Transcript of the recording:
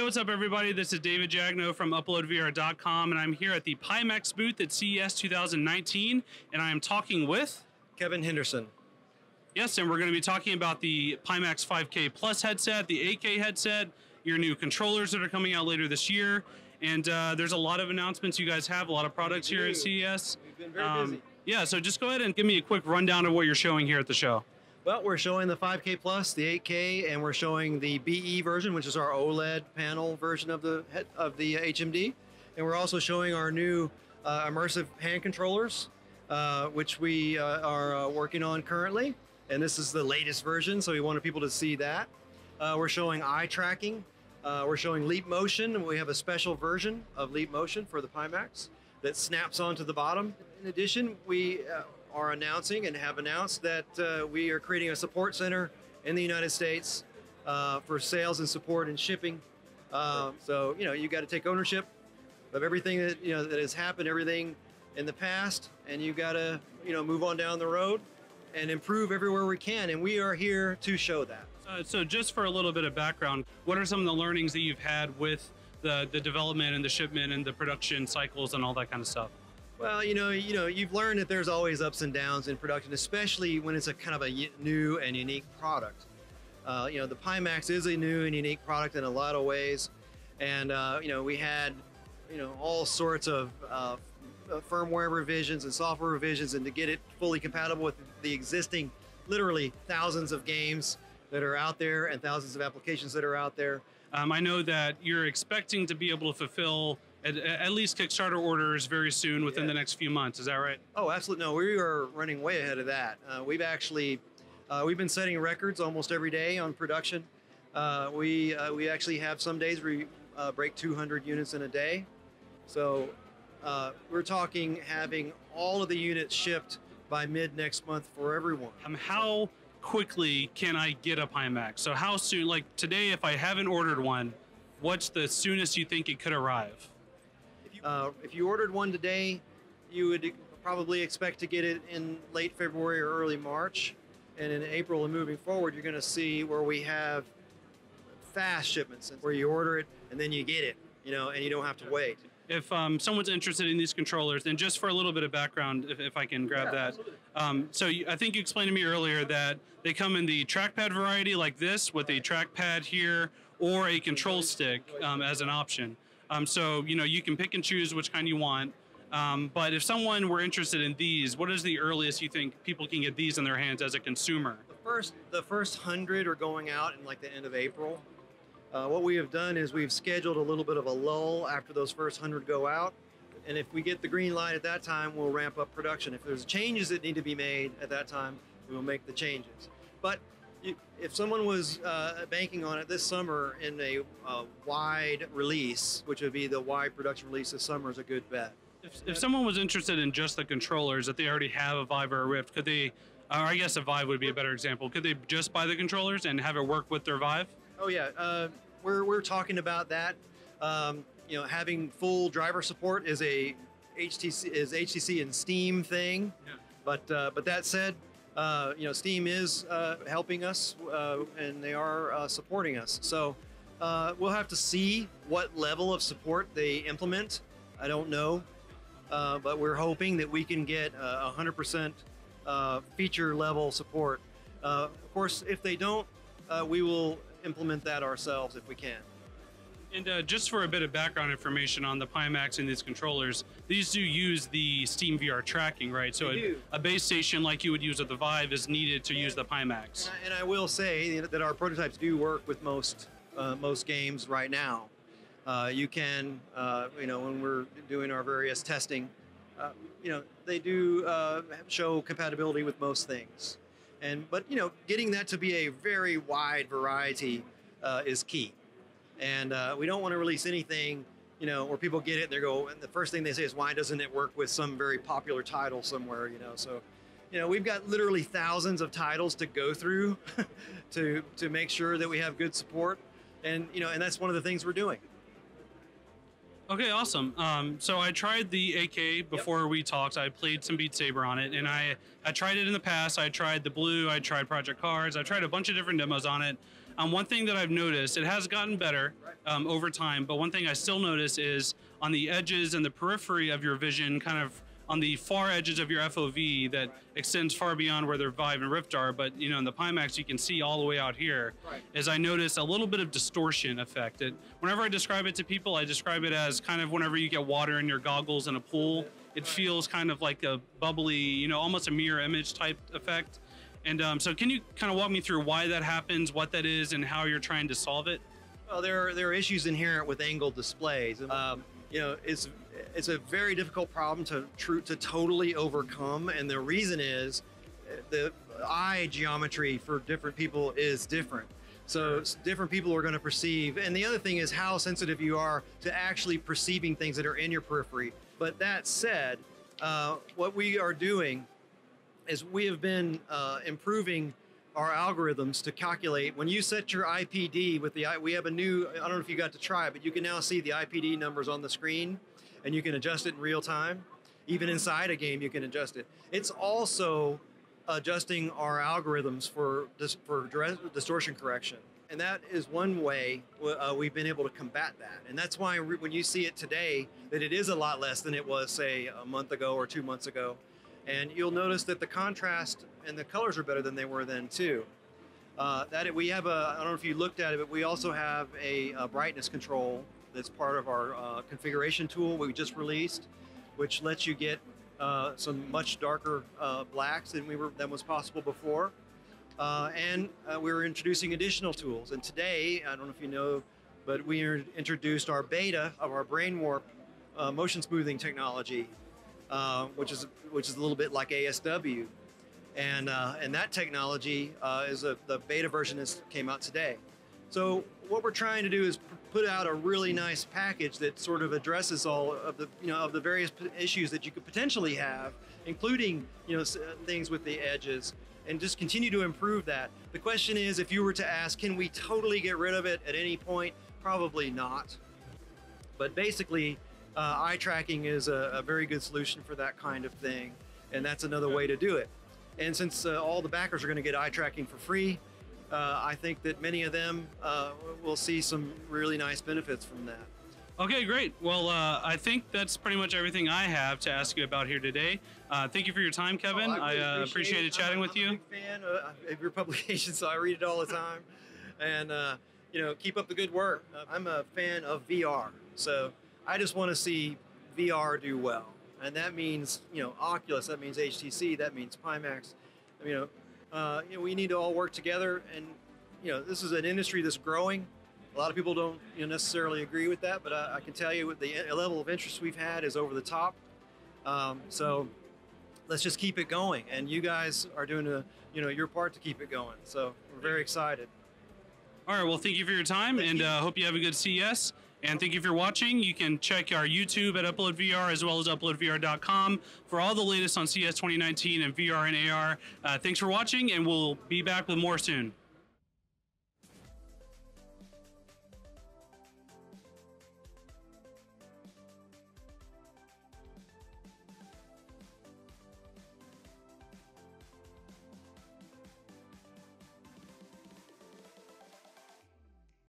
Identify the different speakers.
Speaker 1: what's up, everybody? This is David Jagno from UploadVR.com, and I'm here at the Pimax booth at CES 2019, and I am talking with
Speaker 2: Kevin Henderson.
Speaker 1: Yes, and we're going to be talking about the Pimax 5K Plus headset, the 8K headset, your new controllers that are coming out later this year, and there's a lot of announcements you guys have, a lot of products here at CES.
Speaker 2: We've been very busy.
Speaker 1: Yeah, so just go ahead and give me a quick rundown of what you're showing here at the show.
Speaker 2: Well, we're showing the 5K Plus, the 8K, and we're showing the BE version, which is our OLED panel version of the HMD. And we're also showing our new immersive hand controllers, which we are working on currently. And this is the latest version, so we wanted people to see that. We're showing eye tracking. We're showing Leap Motion. We have a special version of Leap Motion for the Pimax that snaps onto the bottom. In addition, we are announcing and have announced that we are creating a support center in the United States for sales and support and shipping. So, you got to take ownership of everything that, that has happened, everything in the past, and you got to, move on down the road and improve everywhere we can. And we are here to show that.
Speaker 1: So just for a little bit of background, what are some of the learnings that you've had with the development and the shipment and the production cycles and all that kind of stuff?
Speaker 2: Well, you've learned that there's always ups and downs in production, especially when it's a kind of a new and unique product. The Pimax is a new and unique product in a lot of ways, and we had all sorts of firmware revisions and software revisions, and to get it fully compatible with the existing, literally thousands of games that are out there and thousands of applications that are out there.
Speaker 1: I know that you're expecting to be able to fulfill at least Kickstarter orders very soon within the next few months. Is that right?
Speaker 2: Oh, absolutely. No, we are running way ahead of that. We've been setting records almost every day on production. We actually have some days we break 200 units in a day. So we're talking having all of the units shipped by mid next month for everyone.
Speaker 1: How quickly can I get a Pimax? So how soon, like today, if I haven't ordered one, what's the soonest you think it could arrive?
Speaker 2: If you ordered one today, you would probably expect to get it in late February or early March. And in April and moving forward, you're going to see where we have fast shipments, where you order it and then you get it, and you don't have to wait.
Speaker 1: If someone's interested in these controllers, and just for a little bit of background, if I can grab that. I think you explained to me earlier that they come in the trackpad variety like this, with a trackpad here, or a control stick as an option. You can pick and choose which kind you want. But if someone were interested in these, what is the earliest you think people can get these in their hands as a consumer?
Speaker 2: The first 100 are going out in like the end of April. What we have done is we've scheduled a little bit of a lull after those first 100 go out. And if we get the green light at that time, we'll ramp up production. If there's changes that need to be made at that time, we will make the changes. But if someone was banking on it this summer in a wide release, which would be the wide production release this summer, is a good bet.
Speaker 1: If someone was interested in just the controllers, that they already have a Vive or a Rift, could they, or I guess a Vive would be a better example, could they just buy the controllers and have it work with their Vive?
Speaker 2: Oh yeah, we're talking about that. Having full driver support is a HTC and Steam thing. Yeah. But that said, Steam is helping us and they are supporting us. So we'll have to see what level of support they implement. I don't know, but we're hoping that we can get 100% feature level support. Of course, if they don't, we will implement that ourselves if we can.
Speaker 1: And just for a bit of background information on the Pimax and these controllers, these do use the SteamVR Tracking, right? So a base station like you would use with the Vive is needed to use the Pimax.
Speaker 2: And I will say that our prototypes do work with most games right now. You can, when we're doing our various testing, they do show compatibility with most things. But getting that to be a very wide variety is key. And we don't want to release anything, where people get it and and the first thing they say is, why doesn't it work with some very popular title somewhere, So, we've got literally thousands of titles to go through to make sure that we have good support. And, and that's one of the things we're doing.
Speaker 1: Okay, awesome. So I tried the AK before we talked. I played some Beat Saber on it, and I tried it in the past. I tried the Blue, I tried Project Cars, I tried a bunch of different demos on it. One thing that I've noticed, it has gotten better over time, but one thing I still notice is on the edges and the periphery of your vision, kind of on the far edges of your FOV that extends far beyond where their Vive and Rift are, but in the Pimax you can see all the way out here, is I notice a little bit of distortion effect. Whenever I describe it to people, I describe it as kind of whenever you get water in your goggles in a pool, it feels kind of like a bubbly, almost a mirror image type effect. And so can you kind of walk me through why that happens, what that is, and how you're trying to solve it?
Speaker 2: Well, there are issues inherent with angled displays. It's a very difficult problem to totally overcome, and the reason is the eye geometry for different people is different. So different people are going to perceive, and the other thing is how sensitive you are to actually perceiving things that are in your periphery. But that said, what we are doing is we have been improving our algorithms to calculate when you set your IPD with we have a new, I don't know if you got to try it, but you can now see the IPD numbers on the screen and you can adjust it in real time. Even inside a game, you can adjust it. It's also adjusting our algorithms for distortion correction. And that is one way we've been able to combat that. And that's why when you see it today, that it is a lot less than it was, say, a month ago or 2 months ago. And you'll notice that the contrast and the colors are better than they were then too. We have I don't know if you looked at it, but we also have a brightness control that's part of our configuration tool we just released, which lets you get some much darker blacks than was possible before. And we're introducing additional tools. And today, I don't know if you know, but we introduced our beta of our brain warp motion smoothing technology, which is a little bit like ASW, and that technology is the beta version that came out today. So what we're trying to do is put out a really nice package that sort of addresses all of the of the various issues that you could potentially have, including things with the edges, and just continue to improve that. The question is, if you were to ask, can we totally get rid of it at any point? Probably not. But basically, eye tracking is a very good solution for that kind of thing, and that's another way to do it. And since all the backers are going to get eye tracking for free, I think that many of them will see some really nice benefits from that.
Speaker 1: Okay, great. Well, I think that's pretty much everything I have to ask you about here today. Thank you for your time, Kevin. I appreciated chatting with you.
Speaker 2: I'm a big fan of your publication, so I read it all the time. And keep up the good work. I'm a fan of VR, so I just want to see VR do well, and that means Oculus, that means HTC, that means Pimax. We need to all work together, and this is an industry that's growing. A lot of people don't necessarily agree with that, but I can tell you the level of interest we've had is over the top. So let's just keep it going, and you guys are doing your part to keep it going. So we're very excited.
Speaker 1: All right, well, thank you for your time, and hope you have a good CES. And thank you for watching. You can check our YouTube at UploadVR as well as uploadvr.com for all the latest on CES 2019 and VR and AR. Thanks for watching, and we'll be back with more soon.